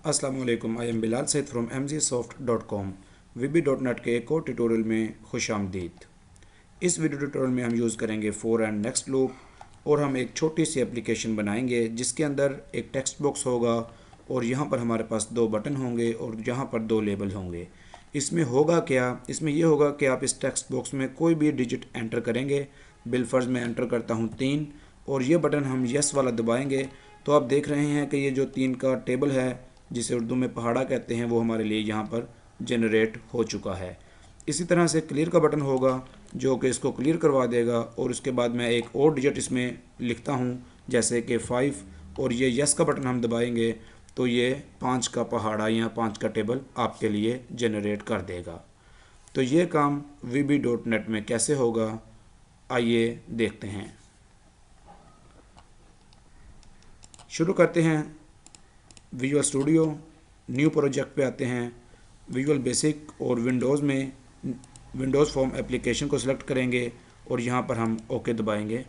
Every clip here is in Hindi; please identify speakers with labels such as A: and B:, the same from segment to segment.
A: अस्सलाम वालेकुम, I am Bilal Saeed from mgsoft.com। VB.NET के एक और ट्यूटोरियल में खुश आमदीद। इस वीडियो ट्यूटोरियल में हम यूज़ करेंगे फॉर एंड नेक्स्ट लूप और हम एक छोटी सी एप्लीकेशन बनाएंगे जिसके अंदर एक टेक्स्ट बॉक्स होगा और यहाँ पर हमारे पास दो बटन होंगे और यहाँ पर दो लेबल होंगे। इसमें होगा क्या, इसमें ये होगा कि आप इस टेक्स्ट बॉक्स में कोई भी डिजिट एंटर करेंगे। बिलफर्ज में एंटर करता हूँ 3 और ये बटन हम यस वाला दबाएंगे तो आप देख रहे हैं कि ये जो 3 का टेबल है जिसे उर्दू में पहाड़ा कहते हैं वो हमारे लिए यहाँ पर जनरेट हो चुका है। इसी तरह से क्लियर का बटन होगा जो कि इसको क्लियर करवा देगा और उसके बाद मैं एक और डिजिट इसमें लिखता हूँ जैसे कि 5 और ये यस का बटन हम दबाएंगे तो ये 5 का पहाड़ा या 5 का टेबल आपके लिए जनरेट कर देगा। तो ये काम VB.NET में कैसे होगा आइए देखते हैं। शुरू करते हैं विजुअल स्टूडियो, न्यू प्रोजेक्ट पे आते हैं। विजुअल बेसिक और विंडोज़ में विंडोज़ फॉर्म एप्लीकेशन को सिलेक्ट करेंगे और यहाँ पर हम ओके दबाएंगे।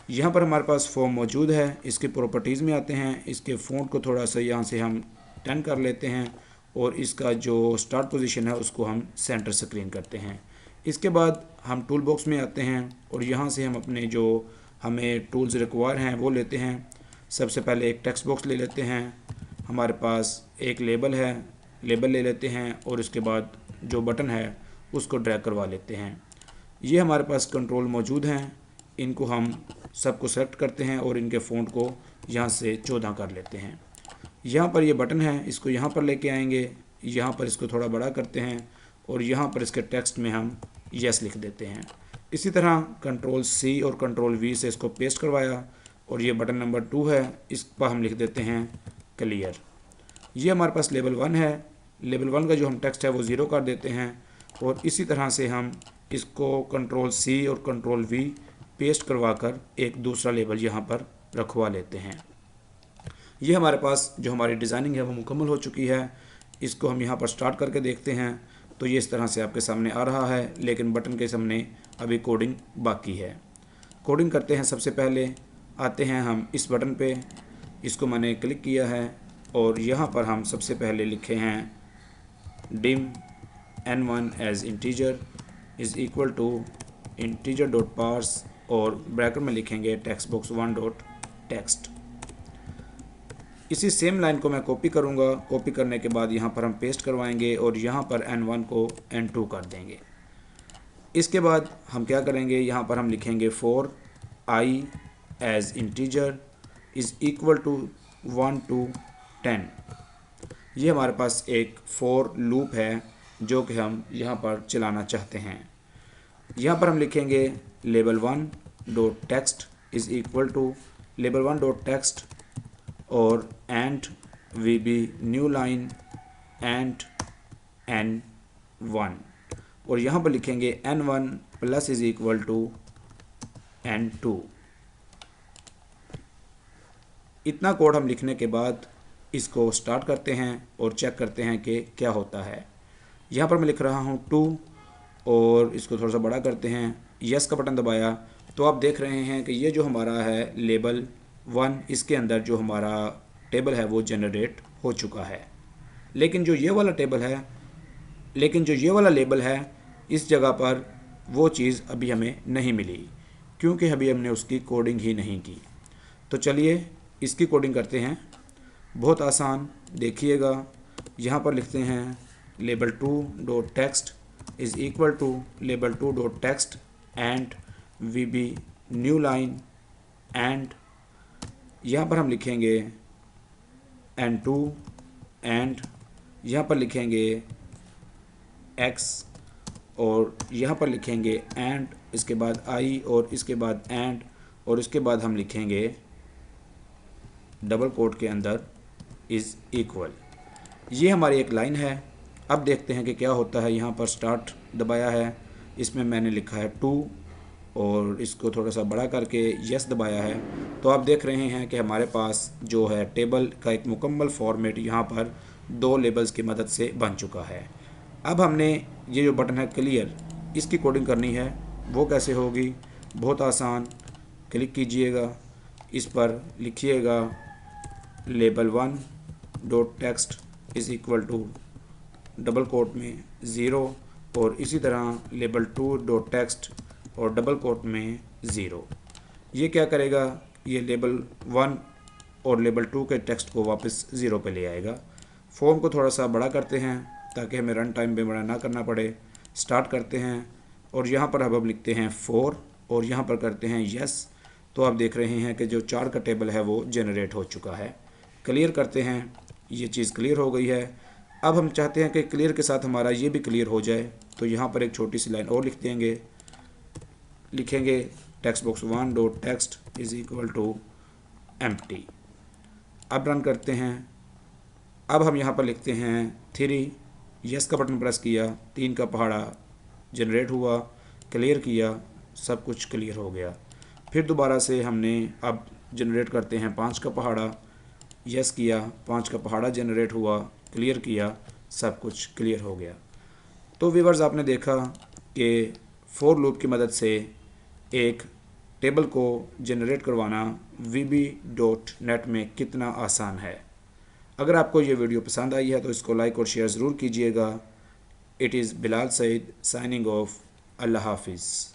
A: यहाँ पर हमारे पास फॉर्म मौजूद है। इसके प्रॉपर्टीज़ में आते हैं, इसके फ़ॉन्ट को थोड़ा सा यहाँ से हम 10 कर लेते हैं और इसका जो स्टार्ट पोजीशन है उसको हम सेंटर स्क्रीन करते हैं। इसके बाद हम टूल बॉक्स में आते हैं और यहाँ से हम अपने जो हमें टूल्स रिक्वायर हैं वो लेते हैं। सबसे पहले एक टेक्स्ट बॉक्स ले लेते हैं, हमारे पास एक लेबल है, लेबल ले लेते हैं और उसके बाद जो बटन है उसको ड्रैग करवा लेते हैं। ये हमारे पास कंट्रोल मौजूद हैं, इनको हम सबको सेलेक्ट करते हैं और इनके फ़ॉन्ट को यहाँ से 14 कर लेते हैं। यहाँ पर ये बटन है, इसको यहाँ पर लेके आएंगे, यहाँ पर इसको थोड़ा बड़ा करते हैं और यहाँ पर इसके टेक्स्ट में हम यस लिख देते हैं। इसी तरह कंट्रोल C और कंट्रोल V से इसको पेस्ट करवाया और ये बटन नंबर 2 है, इस पर हम लिख देते हैं क्लियर। ये हमारे पास लेवल 1 है, लेवल 1 का जो हम टेक्स्ट है वो 0 कर देते हैं और इसी तरह से हम इसको कंट्रोल C और कंट्रोल V पेस्ट करवा कर एक दूसरा लेबल यहाँ पर रखवा लेते हैं। ये हमारे पास जो हमारी डिज़ाइनिंग है वो मुकम्मल हो चुकी है। इसको हम यहाँ पर स्टार्ट करके देखते हैं तो ये इस तरह से आपके सामने आ रहा है, लेकिन बटन के सामने अभी कोडिंग बाकी है। कोडिंग करते हैं। सबसे पहले आते हैं हम इस बटन पे, इसको मैंने क्लिक किया है और यहाँ पर हम सबसे पहले लिखे हैं dim n1 as integer is equal to integer dot parse और ब्रैकेट में लिखेंगे टेक्स्ट बॉक्स 1 डॉट टेक्स्ट। इसी सेम लाइन को मैं कॉपी करूँगा, कॉपी करने के बाद यहाँ पर हम पेस्ट करवाएंगे और यहाँ पर n1 को n2 कर देंगे। इसके बाद हम क्या करेंगे, यहाँ पर हम लिखेंगे for I as integer is equal to 1 to 10। ये हमारे पास एक फॉर लूप है जो कि हम यहाँ पर चलाना चाहते हैं। यहाँ पर हम लिखेंगे label 1 dot text is equal to label 1 dot text और and VB new line and n1 और यहाँ पर लिखेंगे n1 plus is equal to n2। इतना कोड हम लिखने के बाद इसको स्टार्ट करते हैं और चेक करते हैं कि क्या होता है। यहाँ पर मैं लिख रहा हूँ 2 और इसको थोड़ा सा बड़ा करते हैं, यस का बटन दबाया तो आप देख रहे हैं कि ये जो हमारा है लेबल 1 इसके अंदर जो हमारा टेबल है वो जनरेट हो चुका है। लेकिन जो ये वाला लेबल है इस जगह पर वो चीज़ अभी हमें नहीं मिली क्योंकि अभी हमने उसकी कोडिंग ही नहीं की। तो चलिए इसकी कोडिंग करते हैं। बहुत आसान, देखिएगा। यहाँ पर लिखते हैं label 2 dot text is equal to label 2 dot text and VB new line and यहाँ पर हम लिखेंगे n2 एंड यहाँ पर लिखेंगे x और यहाँ पर लिखेंगे एंड इसके बाद I और इसके बाद एंड और इसके बाद हम लिखेंगे डबल कोट के अंदर इज़ इक्वल। ये हमारी एक लाइन है। अब देखते हैं कि क्या होता है। यहाँ पर स्टार्ट दबाया है, इसमें मैंने लिखा है 2 और इसको थोड़ा सा बड़ा करके यस दबाया है तो आप देख रहे हैं कि हमारे पास जो है टेबल का एक मुकम्मल फॉर्मेट यहाँ पर 2 लेबल्स की मदद से बन चुका है। अब हमने ये जो बटन है क्लियर, इसकी कोडिंग करनी है। वो कैसे होगी? बहुत आसान, क्लिक कीजिएगा, इस पर लिखिएगा label 1 dot text is equal to double quote में 0 और इसी तरह लेबल 2 डॉट टेक्स्ट और डबल कोट में 0। ये क्या करेगा, ये लेबल 1 और लेबल 2 के टेक्स्ट को वापस 0 पे ले आएगा। फॉर्म को थोड़ा सा बड़ा करते हैं ताकि हमें रन टाइम पे बड़ा ना करना पड़े। स्टार्ट करते हैं और यहाँ पर अब हम लिखते हैं 4 और यहाँ पर करते हैं यस। तो आप देख रहे हैं कि जो 4 का टेबल है वो जनरेट हो चुका है। क्लियर करते हैं, ये चीज़ क्लियर हो गई है। अब हम चाहते हैं कि क्लियर के साथ हमारा ये भी क्लियर हो जाए, तो यहाँ पर एक छोटी सी लाइन और लिख देंगे, लिखेंगे text box 1 dot text is equal to empty. अब रन करते हैं। अब हम यहाँ पर लिखते हैं 3, यस का बटन प्रेस किया, 3 का पहाड़ा जनरेट हुआ, क्लियर किया, सब कुछ क्लियर हो गया। फिर दोबारा से हमने अब जनरेट करते हैं 5 का पहाड़ा, यस किया, 5 का पहाड़ा जनरेट हुआ, क्लियर किया, सब कुछ क्लियर हो गया। तो व्यूअर्स, आपने देखा कि फॉर लूप की मदद से एक टेबल को जनरेट करवाना VB.NET में कितना आसान है। अगर आपको ये वीडियो पसंद आई है तो इसको लाइक और शेयर ज़रूर कीजिएगा। It is Bilal Saeed signing off. अल्लाह हाफिज़।